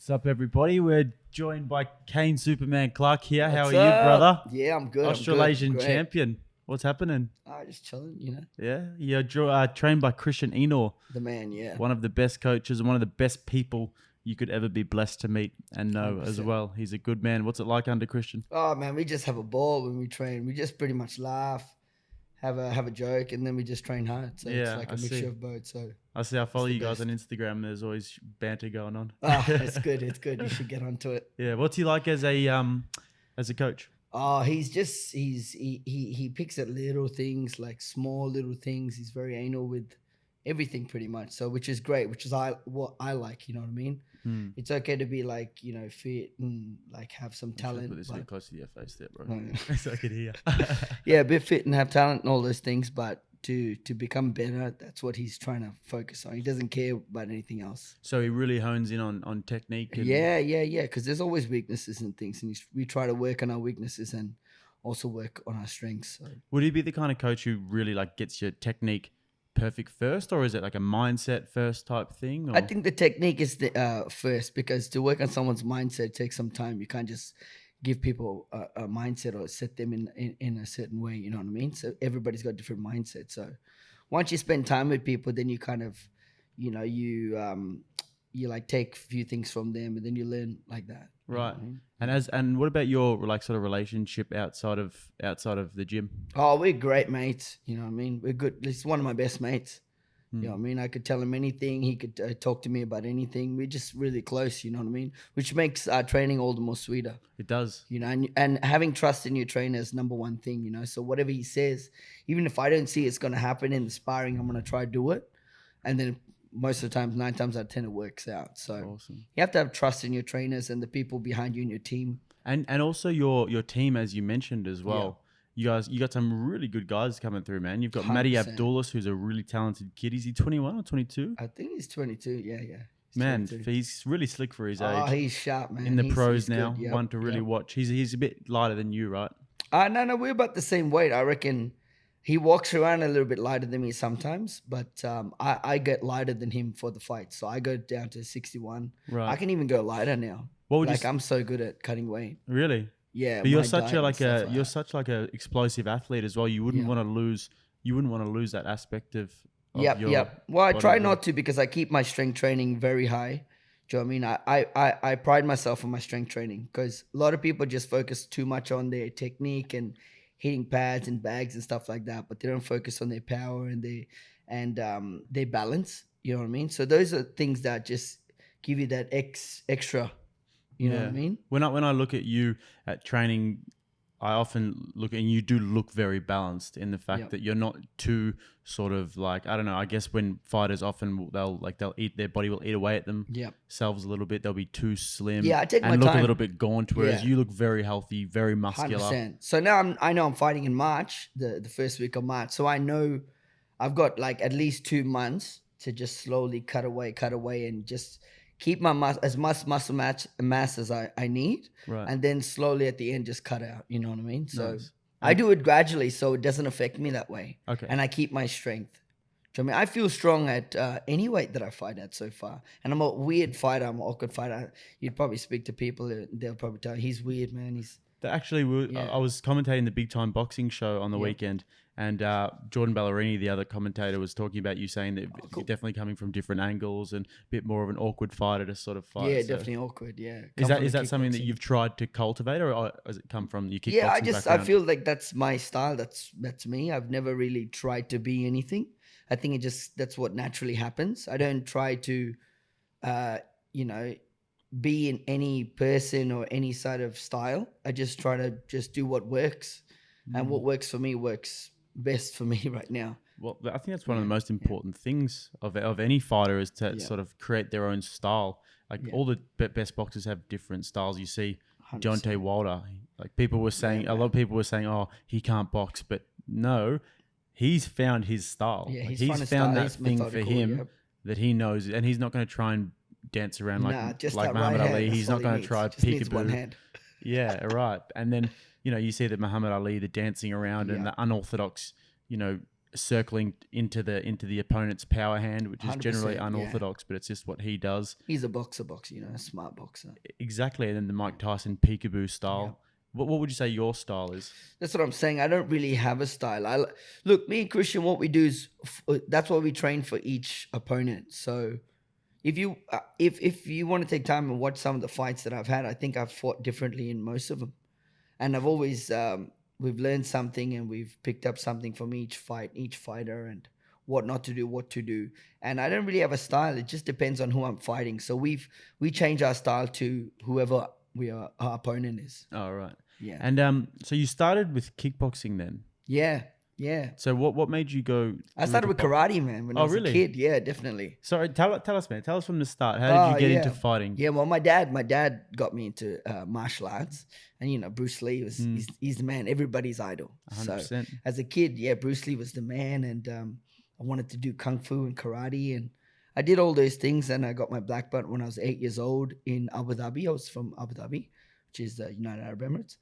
What's up, everybody? We're joined by Kayne Superman Clarke here. How What's are you, up? brother? Yeah, I'm good. Australasian Great. champion. What's happening? Just chilling, you know. Yeah, you're trained by Christian Ennor, The man, yeah. one of the best coaches and one of the best people you could ever be blessed to meet and know 100%. as well. He's a good man. What's it like under Christian? Oh man, we just have a ball when we train. We just pretty much laugh, have a joke, and then we just train hard. So Yeah, it's like I a mixture see. of both. So I see. I follow the you guys best. on Instagram. There's always banter going on. it's good. It's good. You should get onto it. Yeah. What's he like as a coach? Oh, he picks at little things, like small little things. He's very anal with everything pretty much. So which is great, which is what I like, you know what I mean? It's okay to be like, fit and like have some talent. Put this a bit but- close to your face there, bro. Oh, yeah. So I could hear. Yeah, a bit fit and have talent and all those things, but to become better, that's what he's trying to focus on. He doesn't care about anything else. So he really hones in on technique. And Yeah, because there's always weaknesses and things, and we try to work on our weaknesses and also work on our strengths. So. Would he be the kind of coach who really like gets your technique perfect first, or is it like a mindset first type thing? Or? I think the technique is the first, because to work on someone's mindset takes some time. You can't just give people a mindset or set them in a certain way, you know what I mean? So everybody's got different mindsets. So once you spend time with people, then you kind of, you like take a few things from them, and then you learn like that. you know Right. what I mean? And what about your like sort of relationship outside of the gym? Oh, we're great mates. You know what I mean? We're good. He's one of my best mates. You know what I mean? I could tell him anything. He could talk to me about anything. We're just really close, you know what I mean? Which makes our training all the more sweeter. It does. And having trust in your trainer is number one thing, So whatever he says, even if I don't see it's going to happen in the sparring, I'm going to try to do it. And then most of the time, 9 times out of 10, it works out. So Awesome. you have to have trust in your trainers and the people behind you and your team. And also your team, as you mentioned as well. You got some really good guys coming through, man. You've got Matty 100%. Abdullah, who's a really talented kid. Is he 21 or 22? I think he's 22. Yeah. He's Man, 22. he's really slick for his Oh, age. he's sharp, man. In the He's pros good. now, Yep, one to really yep. watch. He's a bit lighter than you, right? No, we're about the same weight. I reckon he walks around a little bit lighter than me sometimes, but I get lighter than him for the fight. So I go down to 61. Right. I can even go lighter now. What would Like you I'm so good at cutting weight. really? Yeah, But you're my such diet a and like stuff a you're such like a explosive athlete as well. You wouldn't Yeah. want to lose. You wouldn't want to lose that aspect of Yep. your Well, I try body not to, because I keep my strength training very high. Do you know what I mean? I pride myself on my strength training, because a lot of people just focus too much on their technique and hitting pads and bags and stuff like that, but they don't focus on their power and their balance. You know what I mean? So those are things that just give you that extra. You know what I mean? When I look at you at training, I often look, and you do look very balanced in the fact Yep. that you're not too sort of like, I don't know, I guess when fighters often they'll eat, their body will eat away at themselves a little bit. They'll be too slim. Yeah, I take and my look time. a little bit gaunt, whereas Yeah. you look very healthy, very muscular. 100%. So now I know I'm fighting in March, the first week of March. So I know I've got like at least 2 months to just slowly cut away and just keep my as much muscle mass as I need. Right. And then slowly at the end, just cut out. You know what I mean? So Nice. I do it gradually, so it doesn't affect me that way. Okay. And I keep my strength. Do you know what I mean? I feel strong at any weight that I fight at so far. And I'm a weird fighter. I'm an awkward fighter. You'd probably speak to people, they'll probably tell you, he's weird, man. He's Actually, I was commentating the Big Time Boxing show on the weekend, and Jordan Ballerini, the other commentator, was talking about you saying that you're definitely coming from different angles and a bit more of an awkward fighter to sort of fight. Yeah, so definitely awkward. Yeah. Is Come from that the something that kickboxing. you've tried to cultivate, or has it come from your kickboxing Yeah, I background? feel like that's my style. That's me. I've never really tried to be anything. I think that's what naturally happens. I don't try to, be in any person or any side of style. I just try to just do what works, and what works for me works best for me right now. Well, I think that's one of the most important things of any fighter is to Yeah. sort of create their own style. Like all the best boxers have different styles. You see, 100%. Deontay Wilder. Like people were saying, a lot of people were saying, "Oh, he can't box," but no, he's found his style. Yeah, Like, he's found his style. found that He's thing for methodical, him yep. that he knows, and he's not going to try and dance around like Just like that Muhammad right Ali. hand, He's that's all not going to needs. try Just needs one peekaboo. hand. Yeah, right. And then you see that Muhammad Ali, the dancing around and Yeah. the unorthodox, circling into the opponent's power hand, which is generally 100%, unorthodox, but it's just what he does. He's a boxer, a smart boxer. Exactly, and then the Mike Tyson peekaboo style. What would you say your style is? That's what I'm saying. I don't really have a style. Look, me and Christian, what we do is that's what we train for each opponent. So if you want to take time and watch some of the fights that I've had, I think I've fought differently in most of them, and I've always we've learned something and we've picked up something from each fighter, and what not to do, what to do. And I don't really have a style. It just depends on who I'm fighting. So we change our style to whoever our opponent is. Oh, right. Yeah. And so you started with kickboxing then? Yeah. So what made you go? I started with karate, man, when I was really? a kid. Yeah, definitely. Sorry, tell us, man. Tell us from the start. How did you get into fighting? Yeah, well, my dad got me into martial arts, and Bruce Lee was he's the man, everybody's idol. 100%. So as a kid, Bruce Lee was the man, and I wanted to do kung fu and karate, and I did all those things, and I got my black belt when I was 8 years old in Abu Dhabi. I was from Abu Dhabi, which is the United Arab Emirates.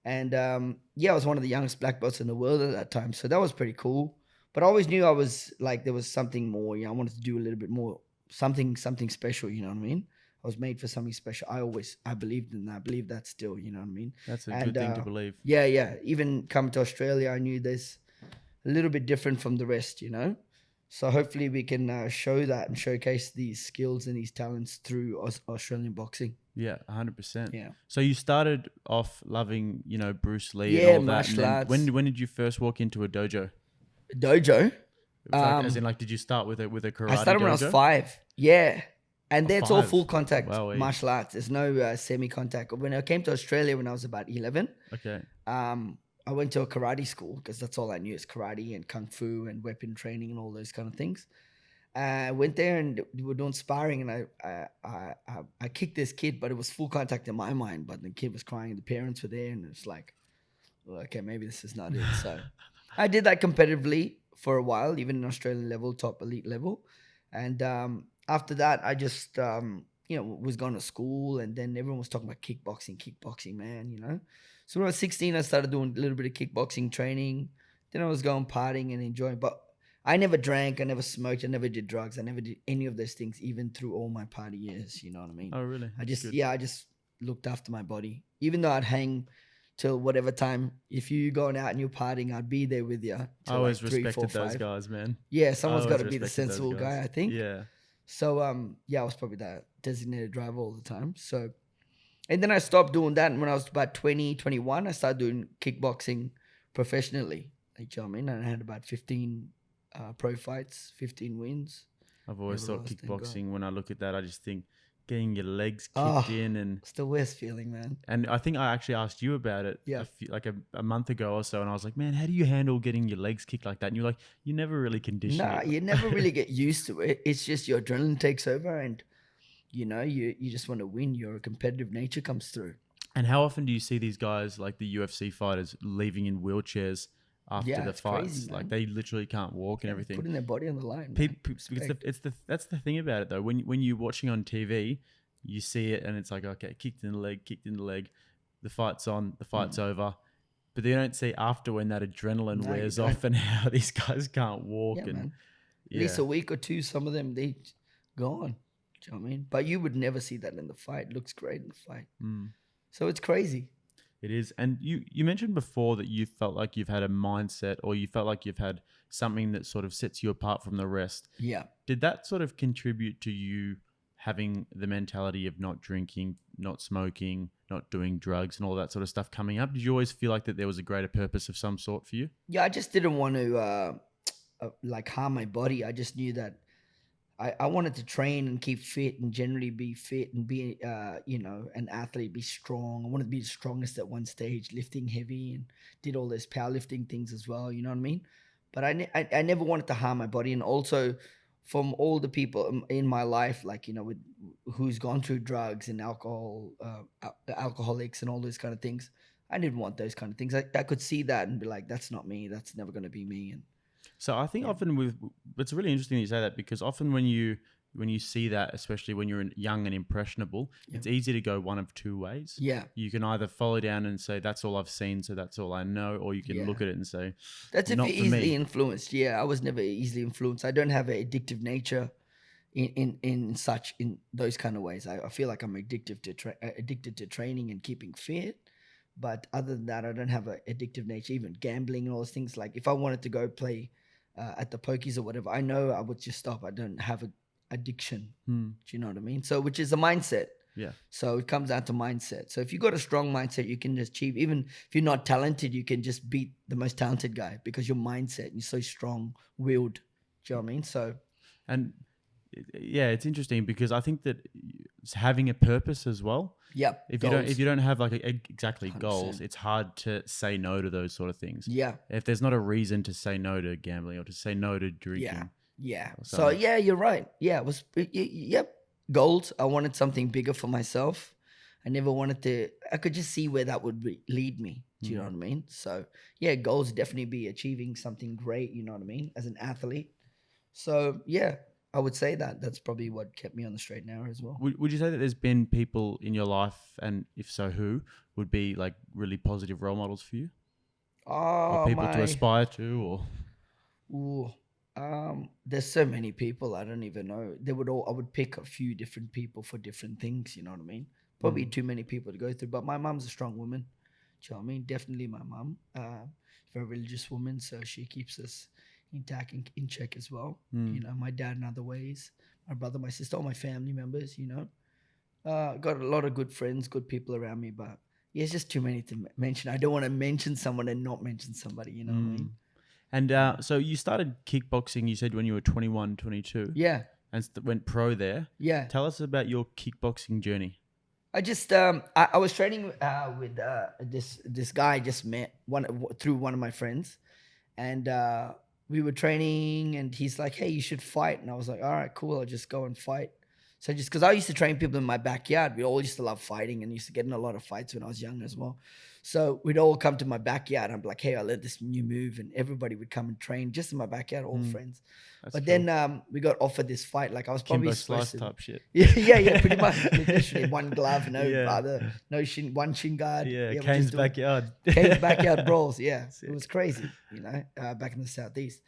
And I was one of the youngest black belts in the world at that time. So that was pretty cool. But I always knew I was like, there was something more. I wanted to do a little bit more, something special, you know what I mean? I was made for something special. I believed in that. I believe that still, you know what I mean? That's a good thing to believe. Yeah. Even coming to Australia, I knew there's a little bit different from the rest, So hopefully we can show that and showcase these skills and these talents through Australian boxing. Yeah, 100%. Yeah. So you started off loving, Bruce Lee and all that. Martial arts. When did you first walk into a dojo? Dojo? As in, did you start with a karate? I started dojo? when I was 5. Yeah. And then it's all 5? full contact Wow, martial arts. There's no semi-contact. When I came to Australia when I was about 11, Okay. I went to a karate school because that's all I knew is karate and kung fu and weapon training and all those kind of things. I went there and we were doing sparring, and I kicked this kid, but it was full contact in my mind. But the kid was crying, the parents were there, and it's like, well, okay, maybe this is not it. So I did that competitively for a while, even in Australian level, top elite level. And after that, I just was going to school, and then everyone was talking about kickboxing, man, So when I was 16, I started doing a little bit of kickboxing training. Then I was going partying and enjoying. But I never drank. I never smoked. I never did drugs. I never did any of those things, even through all my party years. You know what I mean? Oh, really? I just looked after my body. Even though I'd hang till whatever time. If you going out and you're partying, I'd be there with you. I always respected those guys, man. Yeah, someone's got to be the sensible guy, I think. Yeah. So, I was probably that designated driver all the time. So, and then I stopped doing that. And when I was about 20, 21, I started doing kickboxing professionally. You know what I mean? And I had about 15 pro fights, 15 wins. I've always thought kickboxing, when I look at that, I just think getting your legs kicked in. And it's the worst feeling, man. And I think I actually asked you about it a month ago or so. And I was like, man, how do you handle getting your legs kicked like that? And you're like, you never really condition it. You never really get used to it. It's just your adrenaline takes over, and you just want to win. Your competitive nature comes through. And how often do you see these guys, like the UFC fighters, leaving in wheelchairs after the fights? Crazy, like they literally can't walk and everything. Putting their body on the line. That's the thing about it though. When you're watching on TV, you see it and it's like, okay, kicked in the leg, the fight's on, the fight's over. But they don't see after when that adrenaline wears off and how these guys can't walk. Yeah, and man. At least a week or two, some of them, they gone. Do you know what I mean? But you would never see that in the fight. It looks great in the fight. So it's crazy. It is. And you mentioned before that you felt like you've had a mindset, or you felt like you've had something that sort of sets you apart from the rest. Yeah. Did that sort of contribute to you having the mentality of not drinking, not smoking, not doing drugs and all that sort of stuff coming up? Did you always feel like that there was a greater purpose of some sort for you? Yeah, I just didn't want to harm my body. I just knew that I wanted to train and keep fit and generally be fit and be, an athlete, be strong. I wanted to be the strongest at one stage, lifting heavy, and did all those powerlifting things as well. You know what I mean? But I never wanted to harm my body. And also from all the people in my life, with who's gone through drugs and alcohol, alcoholics and all those kind of things, I didn't want those kind of things. I could see that and be like, that's not me. That's never going to be me. And so I think often it's really interesting that you say that, because often when you when you see that, especially when you're young and impressionable, it's easy to go one of two ways. Yeah. You can either follow down and say, that's all I've seen, so that's all I know, or you can look at it and say, that's if not you're for easily me. influenced. Yeah, I was never easily influenced. I don't have an addictive nature in those kind of ways. I feel like I'm addicted to training and keeping fit. But other than that, I don't have an addictive nature, even gambling and all those things. Like if I wanted to go play at the pokies or whatever, I know I would just stop. I don't have an addiction. Do you know what I mean? So, which is a mindset. Yeah. So it comes down to mindset. So if you've got a strong mindset, you can achieve. Even if you're not talented, you can just beat the most talented guy because your mindset, you're so strong-willed. Do you know what I mean? So, and yeah, it's interesting because I think that it's having a purpose as well. Yeah. If you don't have like exactly 100%. goals, it's hard to say no to those sort of things. Yeah. If there's not a reason to say no to gambling or to say no to drinking. Yeah. So yeah, you're right. Yeah, it was. Yep. Goals. I wanted something bigger for myself. I never wanted to. I could just see where that would lead me. Do you know what I mean? So yeah, goals definitely be achieving something great. You know what I mean? As an athlete. So yeah, I would say that's probably what kept me on the straight and narrow as well. Would you say that there's been people in your life, and if so, who would be like really positive role models for you? Or people to aspire to, or? Ooh, there's so many people I don't even know. I would pick a few different people for different things. You know what I mean? Probably too many people to go through. But my mum's a strong woman. Do you know what I mean? Definitely my mum. Very religious woman, so she keeps us intact and in check as well. You know, my dad in other ways, my brother, my sister, all my family members, you know. Got a lot of good friends, good people around me, but yeah, it's just too many to mention. I don't want to mention someone and not mention somebody, you know what I mean? And so you started kickboxing, you said when you were 21, 22. Yeah. And went pro there. Yeah. Tell us about your kickboxing journey. I just I was training with this guy I just met through one of my friends, and we were training, and he's like, "Hey, you should fight," and I was like, "All right, cool, I'll just go and fight." So just because I used to train people in my backyard, we all used to love fighting and used to get in a lot of fights when I was young as well. So we'd all come to my backyard. I'm like, "Hey, I learned this new move," and everybody would come and train just in my backyard, all friends. That's but cool. Then we got offered this fight. Like I was probably Kimbo supposed slice type shit. Yeah, pretty much. Literally one glove, no other, no one shin guard. Yeah, Kane's backyard. Kane's backyard brawls. Yeah, it was crazy. You know, back in the southeast.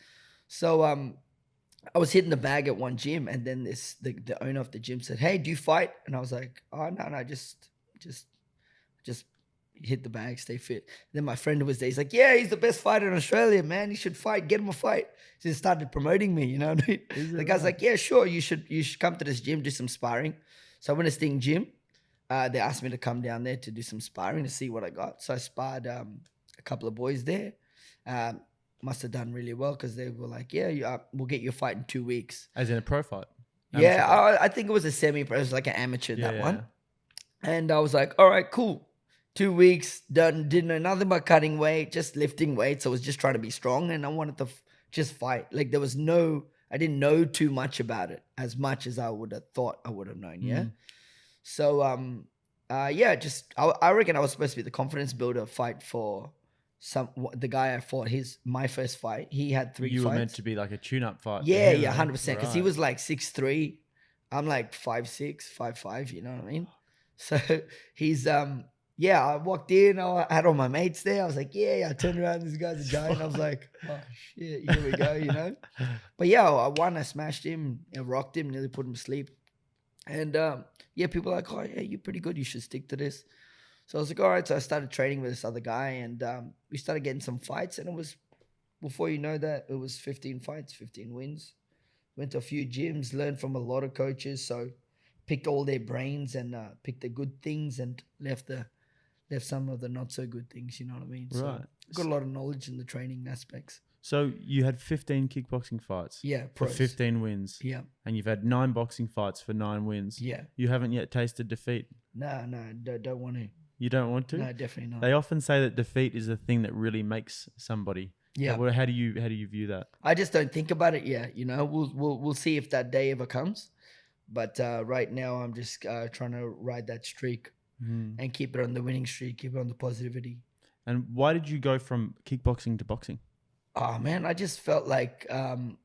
So I was hitting the bag at one gym, and then the owner of the gym said, "Hey, do you fight?" And I was like, "Oh no, just hit the bag, stay fit." Then my friend was there. He's like, "Yeah, he's the best fighter in Australia, man. He should fight. Get him a fight." So he started promoting me. You know what I mean? The guy's like, "Yeah, sure. You should come to this gym, do some sparring." So I went to Sting Gym. They asked me to come down there to do some sparring to see what I got. So I sparred a couple of boys there. Must have done really well because they were like, "Yeah, we'll get you a fight in 2 weeks." As in a pro fight? I think it was a semi-pro. It was like an amateur, one. And I was like, all right, cool. 2 weeks, done, didn't know nothing but cutting weight, just lifting weights. I was just trying to be strong, and I wanted to just fight. Like I didn't know too much about it, as much as I would have thought I would have known, yeah? So, I reckon I was supposed to be the confidence builder fight for the guy I fought. My first fight, he had 3 fights. You were meant to be like a tune-up fight. Yeah, 100%. Because he was like 6'3". I'm like 5'6", 5'5", you know what I mean? So he's, I walked in, I had all my mates there. I was like, yeah, I turned around, this guy's a giant. I was like, oh shit, here we go, you know? But yeah, I won, I smashed him, I rocked him, nearly put him to sleep. And people are like, oh yeah, you're pretty good, you should stick to this. So I was like, all right. So I started training with this other guy, and we started getting some fights, and it was, before you know that, it was 15 fights, 15 wins. Went to a few gyms, learned from a lot of coaches, so picked all their brains and picked the good things and left some of the not so good things, you know what I mean? So right. Got a lot of knowledge in the training aspects. So you had 15 kickboxing fights. Yeah, for pros. 15 wins. Yeah. And you've had 9 boxing fights for 9 wins. Yeah. You haven't yet tasted defeat. No, don't want to. You don't want to? No, definitely not. They often say that defeat is the thing that really makes somebody. Yeah. How do you view that? I just don't think about it yet. You know, we'll see if that day ever comes. But right now, I'm just trying to ride that streak and keep it on the winning streak, keep it on the positivity. And why did you go from kickboxing to boxing? Oh man, I just felt like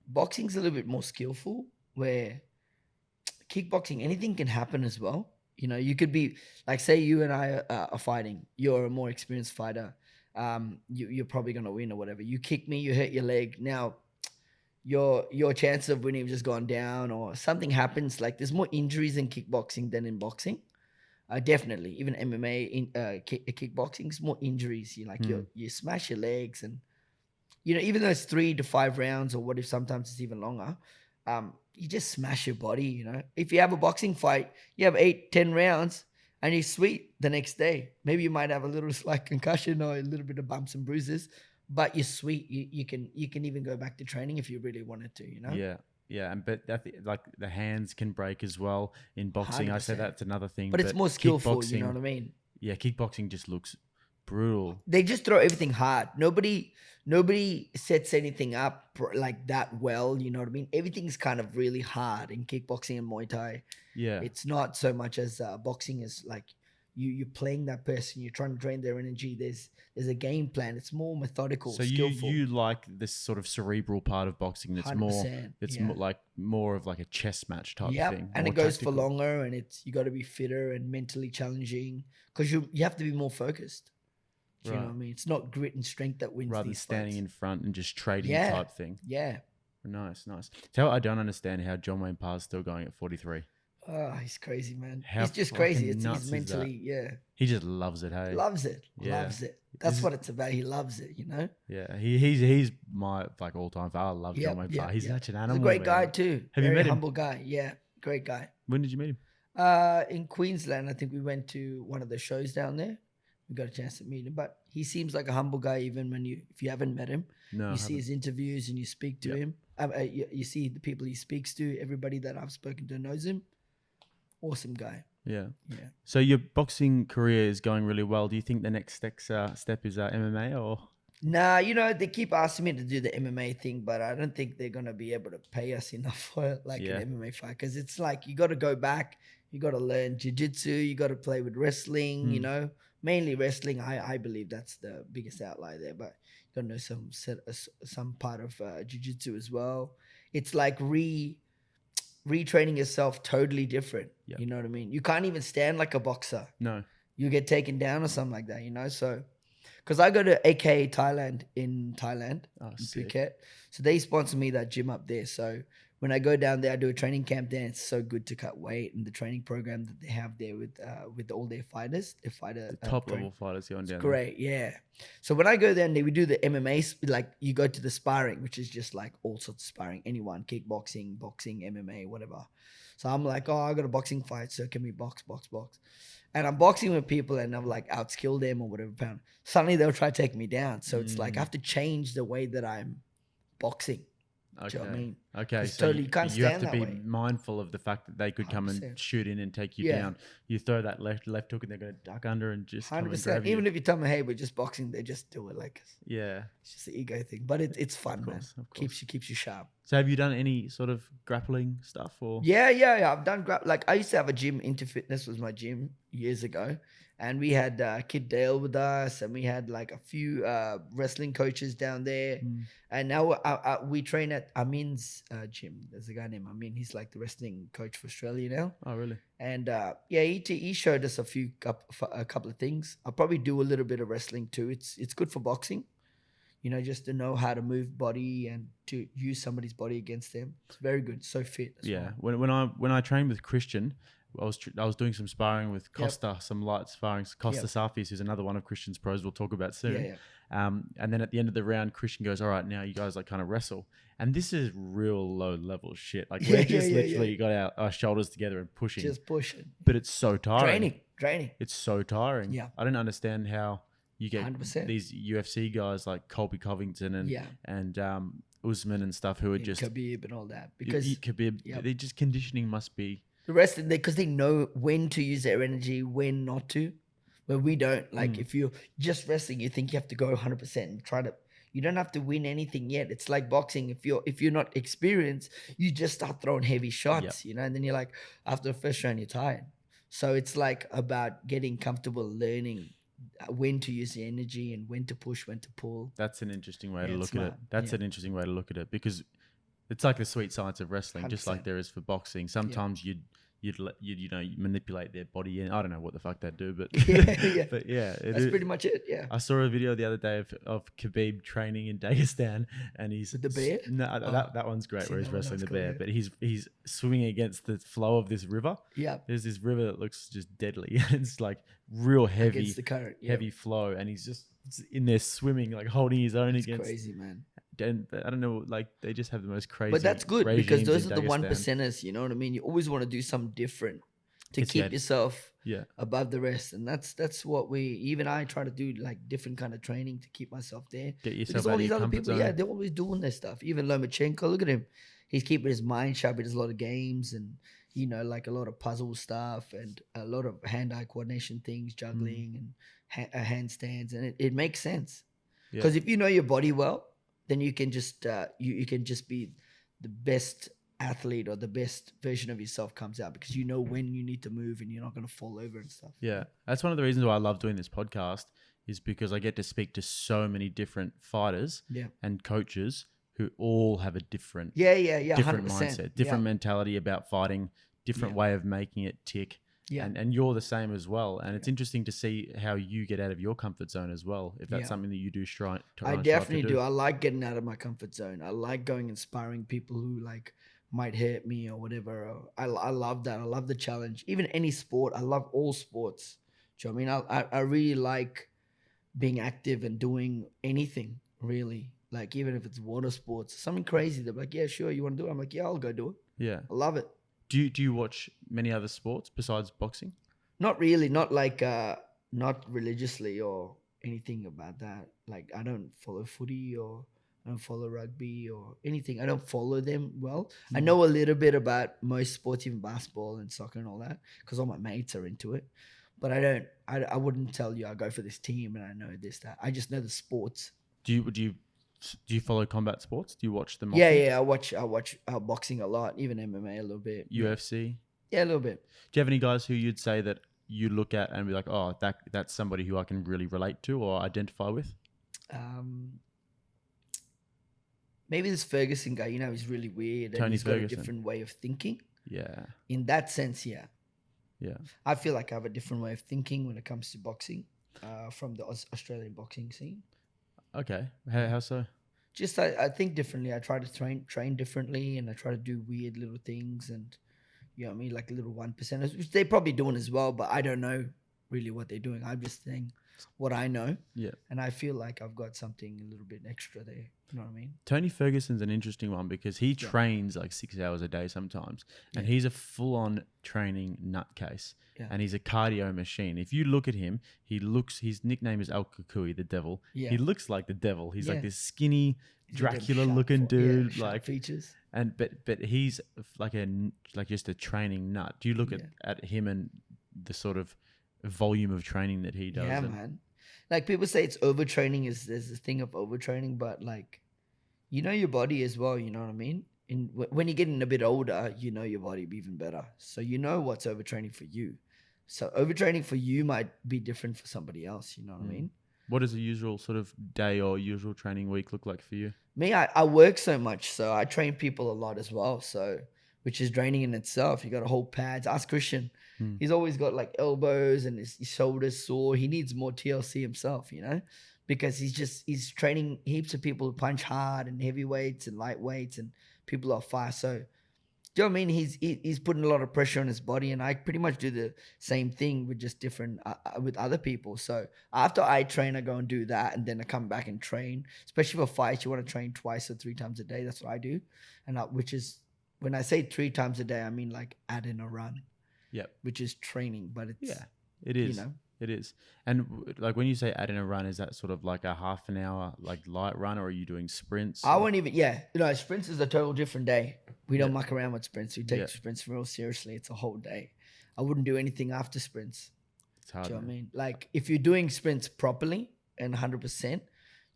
boxing's a little bit more skillful, where kickboxing, anything can happen as well. You know, you could be like, say you and I are fighting. You're a more experienced fighter. You're probably gonna win or whatever. You kick me, you hurt your leg. Now, your chance of winning have just gone down, or something happens. Like there's more injuries in kickboxing than in boxing. Definitely, even MMA in kickboxing is more injuries. You smash your legs, and even though it's 3 to 5 rounds, or what if sometimes it's even longer. You just smash your body. If you have a boxing fight, you have 8-10 rounds, and you're sweet the next day. Maybe you might have a little slight concussion or a little bit of bumps and bruises, but you're sweet. You can even go back to training if you really wanted to. Yeah, but like the hands can break as well in boxing. 100%. I say that's another thing. But it's more skillful, you know what I mean? Yeah, kickboxing just looks brutal. They just throw everything hard. Nobody sets anything up like that well, you know what I mean? Everything's kind of really hard in kickboxing and Muay Thai. Yeah. It's not so much as boxing is like you're playing that person, you're trying to drain their energy. There's a game plan. It's more methodical, so skillful. you like this sort of cerebral part of boxing that's more of like a chess match type thing. And it goes for longer, and you got to be fitter and mentally challenging because you have to be more focused. Do you know what I mean? It's not grit and strength that wins. Rather than standing fights. in front and just trading type thing. Yeah. Nice. Tell I don't understand how John Wayne Parr's still going at 43. Oh, he's crazy, man. How he's just crazy. nuts He's mentally, He just loves it, hey? Loves it. That's what it's about. He loves it, Yeah, he's my all-time fan. I love John Wayne Parr. He's such an animal. He's a great guy too. Have you met him? Humble guy. Yeah, great guy. When did you meet him? In Queensland. I think we went to one of the shows down there. We got a chance to meet him, but he seems like a humble guy. Even if you haven't met him, you see his interviews and you speak to him. You see the people he speaks to. Everybody that I've spoken to knows him. Awesome guy. Yeah. So your boxing career is going really well. Do you think the next step is MMA or? Nah, they keep asking me to do the MMA thing, but I don't think they're gonna be able to pay us enough for an MMA fight, because it's like you got to go back, you got to learn jiu-jitsu, you got to play with wrestling. Mainly wrestling. I believe that's the biggest outlier there, but you got to know some part of jiu-jitsu as well. It's like retraining yourself totally different. You know what I mean? You can't even stand like a boxer. No. You get taken down or something like that, so because I go to AKA Thailand in Phuket. So they sponsor me that gym up there. So when I go down there, I do a training camp there. It's so good to cut weight, and the training program that they have there with all their fighters, the top level fighters going down. Great, yeah. So when I go there and we do the MMA, like you go to the sparring, which is just like all sorts of sparring, anyone, kickboxing, boxing, MMA, whatever. So I'm like, I got a boxing fight, so can we box? And I'm boxing with people, and I'm like outskill them or whatever pound. Suddenly they'll try to take me down. So it's like I have to change the way that I'm boxing. Okay. Do you know what I mean? Okay. So totally, you can't stand have to be mindful of the fact that they could come 100%. And shoot in and take you down. You throw that left hook and they're going to duck under and just 100%. Come and grab you. Even if you tell me, hey, we're just boxing, they just do it like yeah. It's just an ego thing, but it's fun, man. Keeps you sharp. So have you done any sort of grappling stuff or? Yeah. I've done like I used to have a gym. Into Fitness was my gym years ago. And we had Kid Dale with us, and we had like a few wrestling coaches down there. And now we train at Amin's gym. There's a guy named Amin. He's like the wrestling coach for Australia now. Oh, really? And he showed us a couple of things. I'll probably do a little bit of wrestling too. It's good for boxing, just to know how to move body and to use somebody's body against them. It's very good. So fit. Well. When I trained with Christian, I was doing some sparring with Costa, some light sparring. Costa Safis, who's another one of Christian's pros we'll talk about soon. And then at the end of the round, Christian goes, all right, now you guys like kind of wrestle. And this is real low level shit. Like we're just literally got our shoulders together and pushing. Just pushing. But it's so tiring. Draining. It's so tiring. Yeah. I don't understand how you get 100%. these UFC guys like Colby Covington and Usman and stuff who are just Khabib and all that. Because Khabib, they just conditioning must be. The rest of because they know when to use their energy, when not to. Where we don't. Like if you're just wrestling, you think you have to go 100% and you don't have to win anything yet. It's like boxing. If you're not experienced, you just start throwing heavy shots, and then you're like, after the first round, you're tired. So it's like about getting comfortable, learning when to use the energy and when to push, when to pull. That's an interesting way to look at it. That's an interesting way to look at it, because It's like the sweet science of wrestling, 100%. just like there is for boxing. Sometimes you'd you manipulate their body, and I don't know what the fuck they do, but yeah. but yeah, That's pretty much it. Yeah. I saw a video the other day of Khabib training in Dagestan, and he's With the bear. That one's great, where he's wrestling the bear, but he's swimming against the flow of this river. Yeah. There's this river that looks just deadly. It's like real heavy, against the current, heavy flow, and he's just in there swimming, like holding his own it's against. Crazy, man. And I don't know, like they just have the most crazy. But that's good because those are the Dagestan. 1%ers. You know what I mean? You always want to do something different to keep yourself above the rest, and that's what I try to do, like different kind of training to keep myself there. Get yourself because out all these of your other comfort people, zone. they're always doing their stuff. Even Lomachenko, look at him. He's keeping his mind sharp. He does a lot of games and like a lot of puzzle stuff and a lot of hand-eye coordination things, juggling and handstands, and it makes sense because if you know your body well, then you can just you can just be the best athlete, or the best version of yourself comes out because you know when you need to move and you're not going to fall over and stuff. Yeah, that's one of the reasons why I love doing this podcast, is because I get to speak to so many different fighters and coaches who all have a different different 100%. mindset, different mentality about fighting, different way of making it tick. Yeah. And you're the same as well. And it's interesting to see how you get out of your comfort zone as well, if that's something that you do strive to do. I definitely do. I like getting out of my comfort zone. I like going and sparring people who like might hurt me or whatever. I love that. I love the challenge. Even any sport. I love all sports. Do you know what I mean? I really like being active and doing anything, really. Like even if it's water sports, something crazy. They're like, yeah, sure, you want to do it? I'm like, yeah, I'll go do it. Yeah. I love it. Do you watch many other sports besides boxing? Not really. Not like not religiously or anything about that. Like I don't follow footy or I don't follow rugby or anything. I don't follow them well. I know a little bit about most sports, even basketball and soccer and all that, because all my mates are into it. But I wouldn't tell you I go for this team and I know this, that. I just know the sports. Do you follow combat sports? Do you watch them? Yeah. I watch boxing a lot, even MMA a little bit. UFC? Yeah, a little bit. Do you have any guys who you'd say that you look at and be like, oh, that's somebody who I can really relate to or identify with? Maybe this Ferguson guy, he's really weird. And he's got a different way of thinking. Yeah. In that sense, yeah. Yeah. I feel like I have a different way of thinking when it comes to boxing from the Australian boxing scene. Okay. How so? Just I think differently. I try to train differently, and I try to do weird little things, and you know what I mean, like little 1%ers, which they're probably doing as well, but I don't know really what they're doing. I'm just saying what I know. Yeah. And I feel like I've got something a little bit extra there. You know what I mean? Tony Ferguson's an interesting one because he trains like 6 hours a day sometimes, and he's a full-on training nutcase. Yeah. And he's a cardio machine. If you look at him, his nickname is Al Kukui, the devil. Yeah. He looks like the devil. He's like this skinny Dracula-looking dude, like features. And but he's like just a training nut. Do you look at him and the sort of volume of training that he does? Yeah, man. Like people say it's overtraining, there's this thing of overtraining, but like, you know your body as well, you know what I mean? And when you're getting a bit older, you know your body even better. So you know what's overtraining for you. So overtraining for you might be different for somebody else, you know what I mean? What does a usual sort of day or usual training week look like for you? Me, I work so much, so I train people a lot as well, so which is draining in itself. You got to hold pads. Ask Christian. He's always got like elbows and his shoulders sore. He needs more TLC himself, because he's training heaps of people who punch hard and heavyweights and lightweights and people are fast. So, do you know what I mean? He's putting a lot of pressure on his body, and I pretty much do the same thing with just different with other people. So after I train, I go and do that, and then I come back and train. Especially for fights, you want to train 2 or 3 times a day. That's what I do, and which is when I say 3 times a day, I mean like add in a run. Yep. Which is training, but it's it is. It is. And like when you say add in a run, is that sort of like a half an hour like light run, or are you doing sprints? I won't even. Sprints is a total different day. We don't muck around with sprints. We take sprints real seriously. It's a whole day. I wouldn't do anything after sprints. It's hard. Do you know what I mean? Like if you're doing sprints properly and 100%,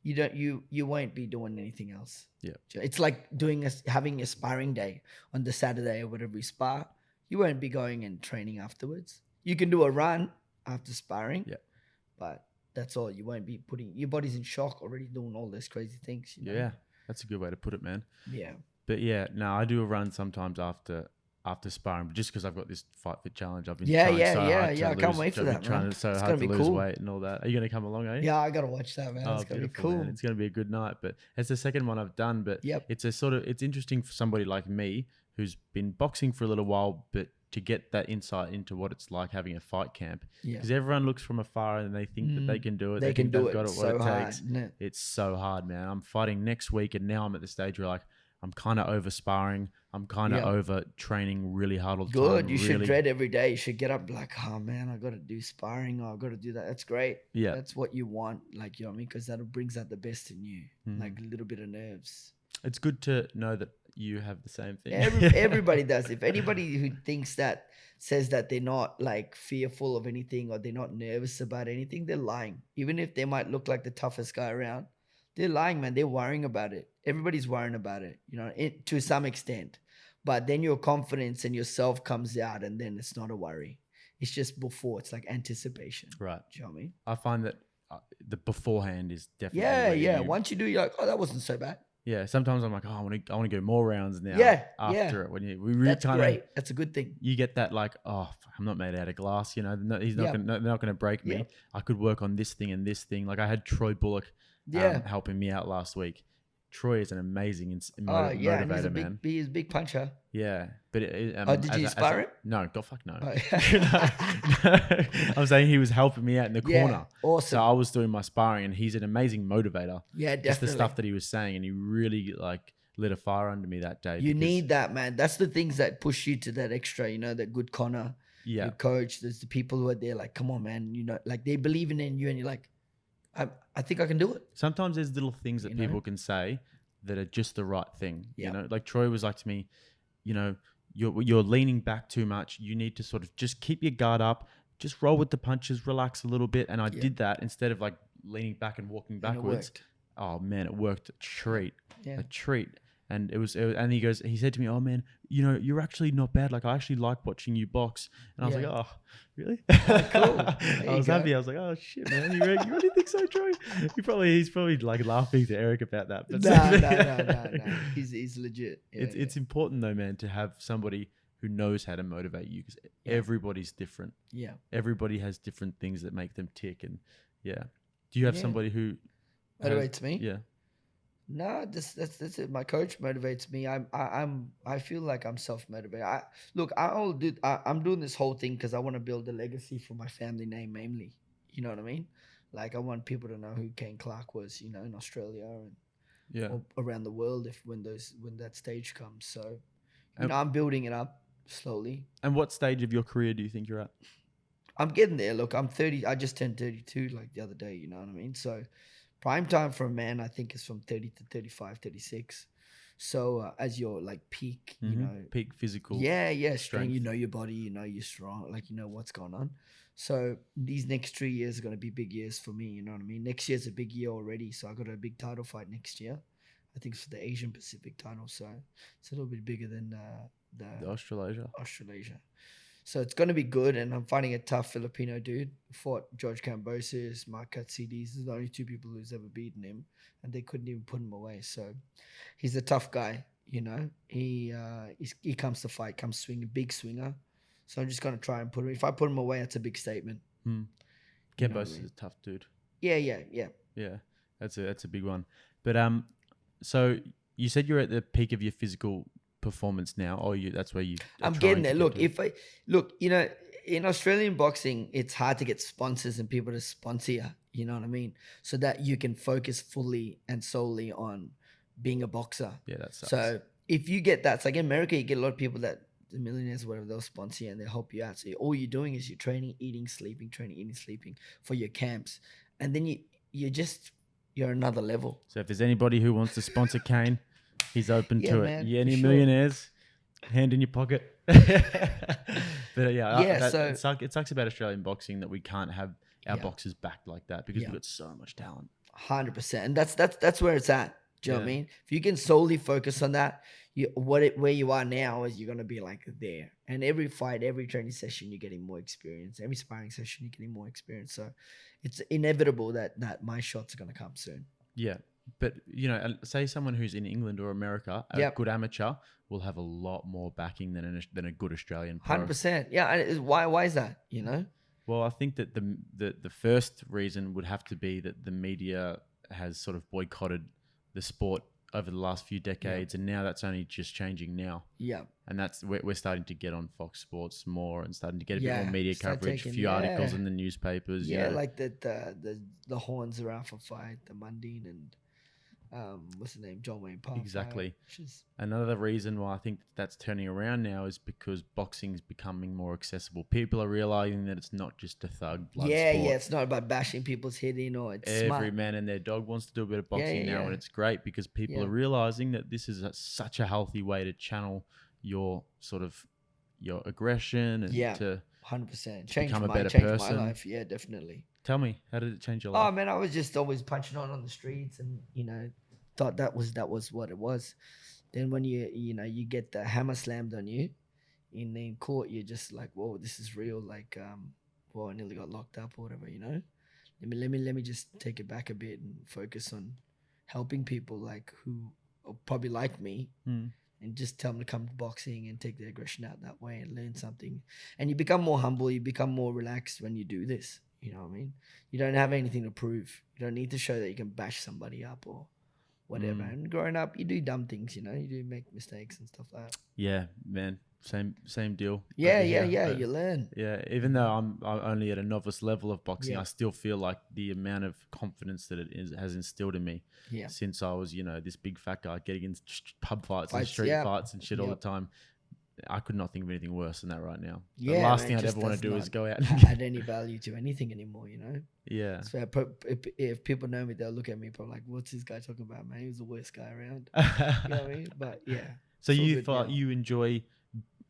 you won't be doing anything else. Yeah. It's like having a sparring day on the Saturday or whatever we spar. You won't be going and training afterwards. You can do a run after sparring. Yeah. But that's all. You won't be putting your body's in shock already doing all those crazy things. Yeah. That's a good way to put it, man. Yeah. But yeah, no, I do a run sometimes after sparring, but just because I've got this FightFit challenge, I've been trying so hard to I lose. can't wait for I've been that, trying man. so It's hard gonna to be lose cool. weight and all that. Are you going to come along, eh? Yeah, I gotta watch that, man. It's gonna be cool. Man. It's going to be a good night. But it's the second one I've done. But Yep. it's interesting for somebody like me who's been boxing for a little while, but to get that insight into what it's like having a fight camp. Yeah. Because everyone looks from afar and they think that they can do it. They can think do they've it. got It's what so it hard, takes. isn't it? It's so hard, man. I'm fighting next week, and now I'm at the stage where like I'm kind of over sparring. I'm kind of over training really hard all the time. Good. You should dread every day. You should get up like, oh man, I got to do sparring. Or I got to do that. That's great. Yeah. That's what you want. Like, you know what I mean? Because that brings out the best in you. Like a little bit of nerves. It's good to know that you have the same thing. Everybody does. If anybody who says that they're not like fearful of anything or they're not nervous about anything, they're lying. Even if they might look like the toughest guy around, they're lying, man. They're worrying about it. Everybody's worrying about it, you know, to some extent. But then your confidence and yourself comes out, and then it's not a worry. It's just before. It's like anticipation. Right. Do you know what I mean? I find that the beforehand is definitely Yeah. Once you do, you're like, oh, that wasn't so bad. Yeah. Sometimes I'm like, oh, I want to go more rounds now. After it, when we really That's great. That's a good thing. You get that like, oh, I'm not made out of glass. You know, they're not going to break me. I could work on this thing and this thing. Like I had Troy Bullock helping me out last week. Troy is an amazing motivator, man. He's a big puncher. Yeah, but did you spar him? No, God, fuck no. I'm saying he was helping me out in the corner. Awesome. So I was doing my sparring, and he's an amazing motivator. Yeah, definitely. Just the stuff that he was saying, and he really like lit a fire under me that day. You need that, man. That's the things that push you to that extra. You know, that good corner. Yeah. Your coach. There's the people who are there, like, come on, man. You know, like they believe in you, and you're like, I think I can do it. Sometimes there's little things that people can say that are just the right thing. Yeah. You know, like Troy was like to me, you know, you're leaning back too much. You need to sort of just keep your guard up, just roll with the punches, relax a little bit. And I did that instead of like leaning back and walking backwards. Oh man, it worked a treat. Yeah. A treat. And and he said to me, oh man, you know, you're actually not bad. Like I actually like watching you box. And I was like, oh, really? Cool. I was happy. I was like, oh shit, man, you really think so, Troy? He's probably like laughing to Eric about that. But no. He's legit. Yeah, it's important though, man, to have somebody who knows how to motivate you, because everybody's different. Yeah. Everybody has different things that make them tick. And do you have somebody who motivates me? Yeah. No, that's it. My coach motivates me. I feel like I'm self-motivated. I'm doing this whole thing because I want to build a legacy for my family name, mainly. You know what I mean? Like I want people to know who Kayne Clarke was, you know, in Australia and or around the world when that stage comes. So, you know, I'm building it up slowly. And what stage of your career do you think you're at? I'm getting there. Look, I'm 30. I just turned 32 like the other day. You know what I mean? So. Prime time for a man, I think, is from 30 to 35, 36. So as you're like peak, you know. Peak physical. Yeah. Strength. You know your body, you know you're strong, like you know what's going on. So these next 3 years are going to be big years for me, you know what I mean? Next year's a big year already. So I got a big title fight next year. I think it's for the Asian Pacific title. So it's a little bit bigger than the Australasia. So it's going to be good, and I'm fighting a tough Phillipino dude. Fought George Kambosos, Mark Katsides. These are the only two people who's ever beaten him, and they couldn't even put him away. So he's a tough guy, you know. He comes to fight, comes swinging, big swinger. So I'm just going to try and put him. If I put him away, that's a big statement. Kambosos is a tough dude. Yeah. Yeah, that's a big one. But so you said you're at the peak of your physical performance now, or that's where I'm getting there. Look, you know, in Australian boxing, it's hard to get sponsors and people to sponsor you, you know what I mean, so that you can focus fully and solely on being a boxer. Yeah, that sucks. So if you get that, it's like in America, you get a lot of people that the millionaires or whatever, they'll sponsor you and they'll help you out. So all you're doing is you're training, eating, sleeping for your camps, and then you're another level. So if there's anybody who wants to sponsor Cain, he's open to man, it. Any millionaires, hand in your pocket. But it sucks about Australian boxing that we can't have our boxers backed like that, because we've got so much talent. 100%, and that's where it's at. Do you know what I mean? If you can solely focus on that, where you are now is you're gonna be like there. And every fight, every training session, you're getting more experience. Every sparring session, you're getting more experience. So it's inevitable that my shots are gonna come soon. Yeah. But, you know, say someone who's in England or America, a Yep. good amateur will have a lot more backing than a good Australian pro. 100%. Yeah. And why is that? You know? Well, I think that the first reason would have to be that the media has sort of boycotted the sport over the last few decades, and now that's only just changing now. Yeah. And that's we're starting to get on Fox Sports more and starting to get a bit more media start coverage, a taking- few articles in the newspapers. Yeah, you know. like the horns around for fight, the Mundine and what's the name, John Wayne Park. Exactly. Fight, Another reason why I think that's turning around now is because boxing is becoming more accessible. People are realizing that it's not just a thug blood sport. yeah, it's not about bashing people's head in, or it's Every smart. man and their dog wants to do a bit of boxing now, yeah. and it's great because people are realizing that this is such a healthy way to channel your sort of your aggression and to 100% become a better changed person. my life. Yeah, definitely. Tell me, how did it change your life? Oh man, I was just always punching on the streets, and thought that was what it was. Then when you get the hammer slammed on you in court, you're just like, whoa, this is real. Like, well, I nearly got locked up or whatever. Let me just take it back a bit and focus on helping people like who are probably like me. And just tell them to come to boxing and take their aggression out that way and learn something. And you become more humble, you become more relaxed when you do this. You know what I mean? You don't have anything to prove. You don't need to show that you can bash somebody up or whatever. And growing up, you do dumb things, you do make mistakes and stuff like that. Yeah, man. Same deal. Yeah, you learn. Yeah, even though I'm only at a novice level of boxing, Yeah. I still feel like the amount of confidence that has instilled in me since I was, this big fat guy getting in pub fights and street fights and shit all the time. I could not think of anything worse than that right now. Yeah, the last man, thing I'd just ever want to does do not is go out add and any value to anything anymore, Yeah. So if people know me, they'll look at me probably like, what's this guy talking about, man? He was the worst guy around. You know what I mean? But yeah. So you enjoy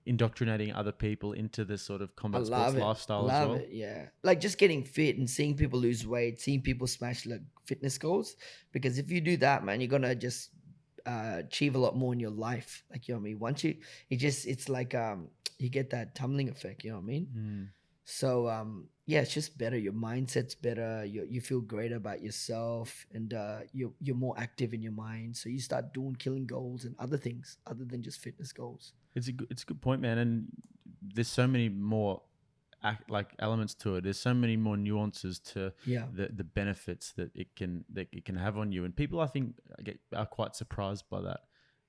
indoctrinating other people into this sort of combat sports lifestyle as well? Love it, yeah. Like just getting fit and seeing people lose weight, seeing people smash like fitness goals. Because if you do that, man, you're gonna just achieve a lot more in your life. Like, you know what I mean? Once it's like you get that tumbling effect, you know what I mean? So it's just better. Your mindset's better. You feel great about yourself, and you're more active in your mind. So you start killing goals and other things other than just fitness goals. It's a good point, man. And there's so many more elements to it. There's so many more nuances to the benefits that it can have on you. And people, I think, are quite surprised by that.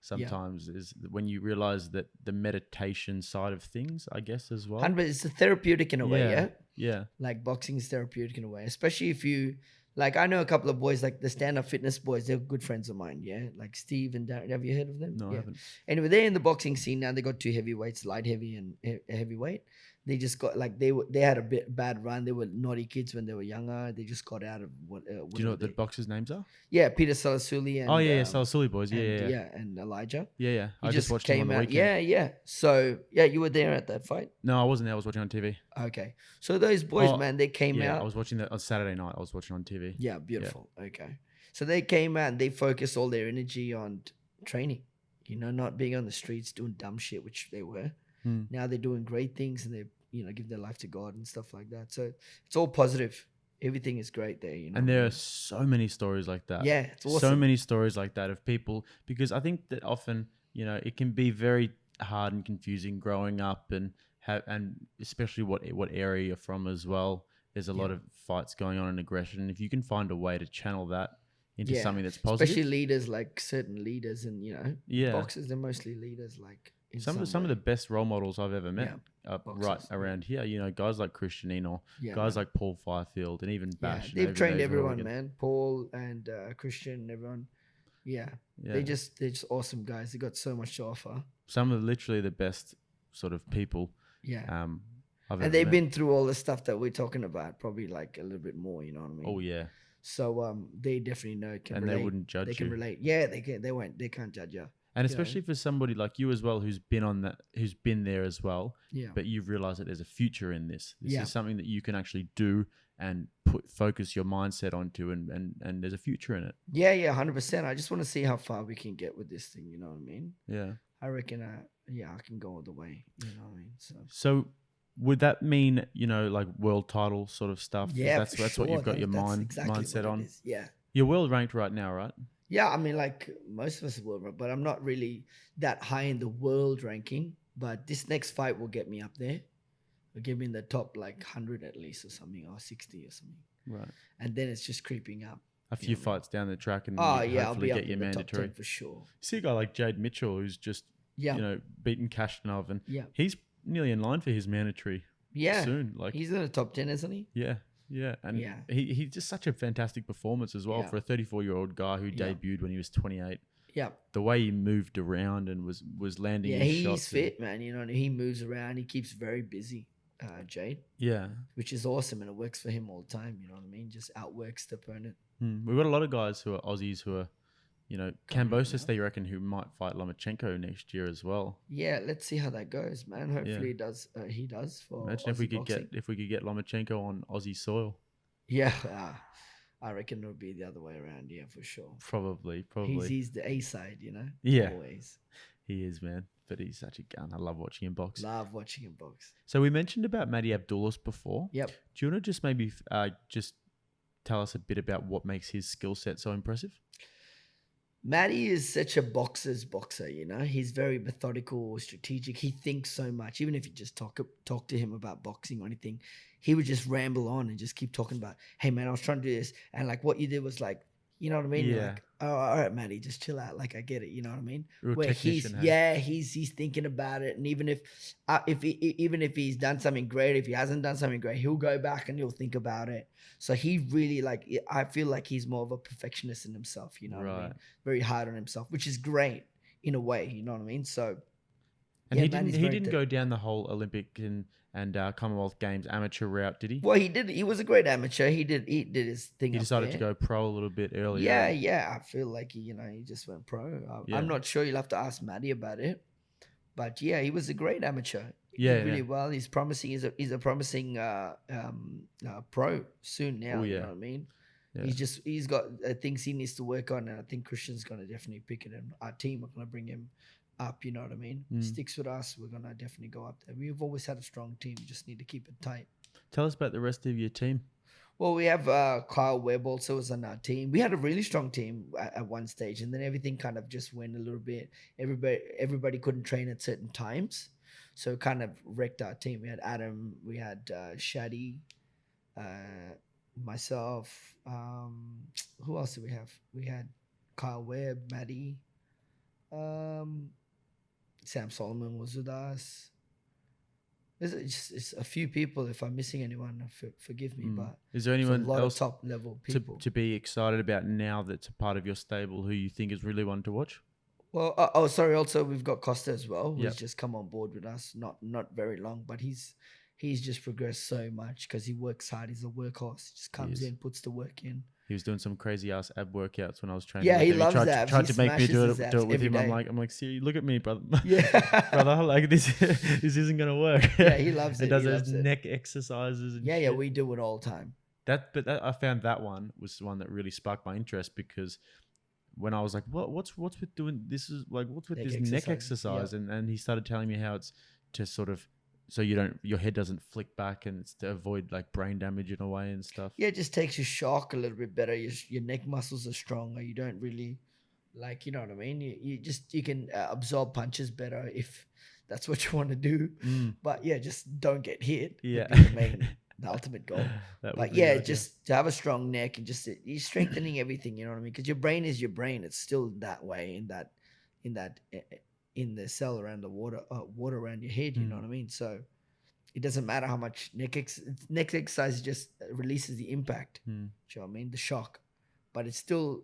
Sometimes is when you realize that the meditation side of things, I guess, as well. 100%, it's a therapeutic in a way, yeah. Like boxing is therapeutic in a way, especially if you like. I know a couple of boys, like the stand-up fitness boys. They're good friends of mine. Yeah, like Steve and Darren. Have you heard of them? No, I haven't. Anyway, they're in the boxing scene now. They got two heavyweights, light heavy and heavyweight. They just got like they had a bad run. They were naughty kids when they were younger. They just got out of what. Do you know what the boxers' names are? Yeah, Peter Salasuli and Salasuli boys. Yeah, and Elijah. Yeah. I just watched them on the weekend. Yeah. So you were there at that fight. No, I wasn't there. I was watching on TV. Okay, so those boys, man, they came out. I was watching that on Saturday night. I was watching on TV. Yeah, beautiful. Yeah. Okay, so they came out and they focused all their energy on training. Not being on the streets doing dumb shit, which they were. Now they're doing great things and they give their life to God and stuff like that. So it's all positive. Everything is great there, And there are so many stories like that. Yeah, it's awesome. So many stories like that of people, because I think that often, it can be very hard and confusing growing up and especially what area you're from as well. There's a lot of fights going on and aggression. If you can find a way to channel that into something that's positive. Especially leaders, like certain leaders and, boxers, they're mostly leaders like some of the best role models I've ever met right around here. Guys like Christian Ennor, guys like Paul Fifield, and even Bash. They've trained everyone, man. Paul and Christian, everyone. Yeah. They're just awesome guys. They got so much to offer. Some of literally the best sort of people. Yeah. I've and they've been through all the stuff that we're talking about, probably like a little bit more. You know what I mean? Oh yeah. So they definitely know. They wouldn't judge you. They can relate. Yeah, they can. They can't judge you. And especially for somebody like you as well, who's been there as well. Yeah. But you've realized that there's a future in this. This is something that you can actually do and focus your mindset onto, and there's a future in it. Yeah, 100%. I just want to see how far we can get with this thing. You know what I mean? Yeah. I reckon. I can go all the way. You know what I mean? So would that mean like world title sort of stuff? Yeah, that's what you've got your mindset on. Yeah. You're world ranked right now, right? Yeah, I mean, like most of us will, but I'm not really that high in the world ranking. But this next fight will get me up there. It'll get me in the top like 100 at least or something, or 60 or something. Right. And then it's just creeping up. A few fights down the track and Oh, you yeah, I'll hopefully be up get your in the top mandatory. 10 for sure. See a guy like Jade Mitchell who's just, beaten Kashtanov, and he's nearly in line for his mandatory soon. Like he's in the top 10, isn't he? Yeah. Yeah. And he's just such a fantastic performance as well for a 34-year-old guy who debuted when he was 28. Yeah. The way he moved around and was landing his shots. He's fit, man. You know, he moves around. He keeps very busy, Jade. Yeah. Which is awesome, and it works for him all the time. You know what I mean? Just outworks the opponent. We've got a lot of guys who are Aussies who are, Kambosos, they reckon, who might fight Lomachenko next year as well. Yeah, let's see how that goes, man. Hopefully he does for Imagine Aussie if we could boxing. get Lomachenko on Aussie soil. Yeah, I reckon it'll be the other way around. Yeah, for sure. Probably. He's the A side, you know. Yeah, always. He is, man. But he's such a gun. I love watching him box. Love watching him box. So we mentioned about Maddie Abdullas before. Yep. Do you want to just maybe just tell us a bit about what makes his skill set so impressive? Matty is such a boxer's boxer, you know. He's very methodical, strategic. He thinks so much. Even if you just talk to him about boxing or anything, he would just ramble on and just keep talking about, hey, man, I was trying to do this. And, like, what you did was, like, you know what I mean? Yeah. You're like, oh, all right, Matty, just chill out. Like, I get it. You know what I mean? Real Where technician, he's thinking about it. And even if he's done something great, if he hasn't done something great, he'll go back and he'll think about it. So he really, like, I feel like he's more of a perfectionist in himself. You know what I mean? Very hard on himself, which is great in a way. You know what I mean? So, and he didn't go down the whole Olympic and Commonwealth Games amateur route, did he? Well, he did. He was a great amateur. He did his thing. He decided to go pro a little bit earlier. Yeah. I feel like he just went pro. I'm not sure. You'll have to ask Matty about it. But yeah, he was a great amateur. He did really well. He's promising. He's a promising pro soon now. Oh, yeah. You know what I mean? Yeah. He's got things he needs to work on, and I think Christian's gonna definitely pick it. And our team are gonna bring him up. You know what I mean? Sticks with us. We're gonna definitely go up there. We've always had a strong team. We just need to keep it tight. Tell us about the rest of your team. Well, we have Kyle Webb also was on our team. We had a really strong team at one stage, and then everything kind of just went a little bit. Everybody couldn't train at certain times, so it kind of wrecked our team. We had Adam, we had Shadi, myself. Who else did we have? We had Kyle Webb, Maddie. Sam Solomon was with us. It's a few people. If I'm missing anyone, forgive me. But is there anyone a lot else of top level people to be excited about now that's a part of your stable who you think is really one to watch? Well, sorry. Also, we've got Costa as well, who's just come on board with us. Not very long, but he's just progressed so much because he works hard. He's a workhorse. He just comes in, puts the work in. He was doing some crazy ass ab workouts when I was training. Yeah, with he him. loves tried to make me do it with him. Day. I'm like, see, look at me, brother. Yeah, brother, like this isn't gonna work. Yeah, he loves it. He does those neck exercises. And yeah, we do it all the time. I found that one was the one that really sparked my interest because when I was like, what's with doing this? Is like, what's with this neck exercise? And he started telling me how it's to sort of. So your head doesn't flick back, and it's to avoid like brain damage in a way and stuff. Yeah, it just takes your shock a little bit better. Your neck muscles are stronger. You don't really, like, you know what I mean. You can absorb punches better if that's what you want to do. But yeah, just don't get hit. Yeah, would be the ultimate goal. But yeah, just to have a strong neck and just you're strengthening everything. You know what I mean? Because your brain is your brain. It's still that way in the cell around the water around your head, you know what I mean? So it doesn't matter how much neck exercise just releases the impact. Do you know what I mean? The shock, but it's still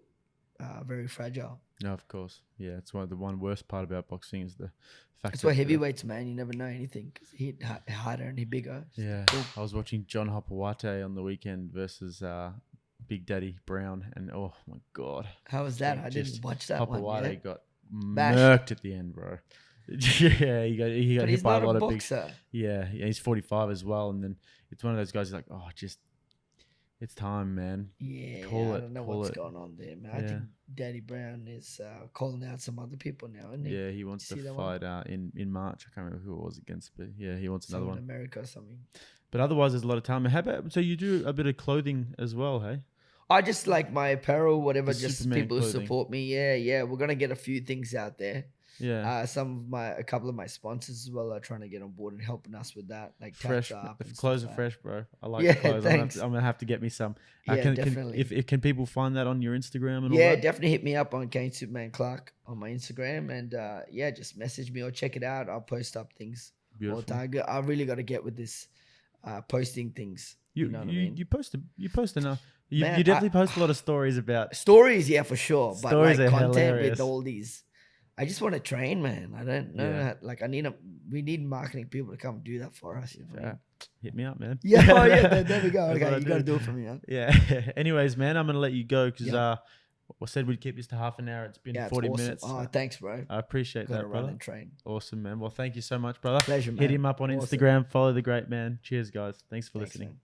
very fragile. No, of course. Yeah, it's the one worst part about boxing is the fact. That's why heavyweights, man, you never know anything because he hit harder and he bigger. Yeah, cool. I was watching John Hopawate on the weekend versus Big Daddy Brown, and oh my god, how was that? I didn't watch that one. Hopawate got murked at the end, bro. Yeah, he got hit by a lot of big. Yeah, he's 45 as well, and then it's one of those guys who's like, oh, just it's time, man. Yeah, I don't know what's going on there, man. I think Daddy Brown is calling out some other people now, isn't he? Yeah, he wants to fight in March. I can't remember who it was against, but yeah, he wants another one. America or something. But otherwise, there's a lot of time. How about so you do a bit of clothing as well, hey? I just like my apparel, whatever. The Just Superman people who clothing. support me. Yeah. We're gonna get a few things out there. Yeah. A couple of my sponsors as well are trying to get on board and helping us with that, like Fresh. Touch Up. The clothes are fresh, bro. I like Yeah, the clothes. thanks. I'm gonna have to get me some. Yeah, definitely. Can people find that on your Instagram and all Yeah, that? definitely hit me up on Kayne Superman Clarke on my Instagram, and yeah, just message me or check it out. I'll post up things all the time. I really got to get with this posting things. You know what I mean? You post enough. You Man, definitely post a lot of stories about stories, yeah, for sure. But Stories like are content hilarious. with all these, I just want to train, man. I don't know. Yeah. Like we need marketing people to come do that for us. You know what I mean? Hit me up, man. Yeah, oh yeah, there we go. That's what I Okay, you got to do it for me, huh? Yeah. Anyways, man, I'm gonna let you go because Yeah. I said we'd keep this to half an hour. It's been Yeah, it's 40 awesome. minutes. Oh, thanks, bro. I appreciate Got to that, run brother. and train. Awesome, man. Well, thank you so much, brother. Pleasure, man. Hit him up on Awesome. Instagram. Follow the great man. Cheers, guys. Thanks for Thanks, listening. man.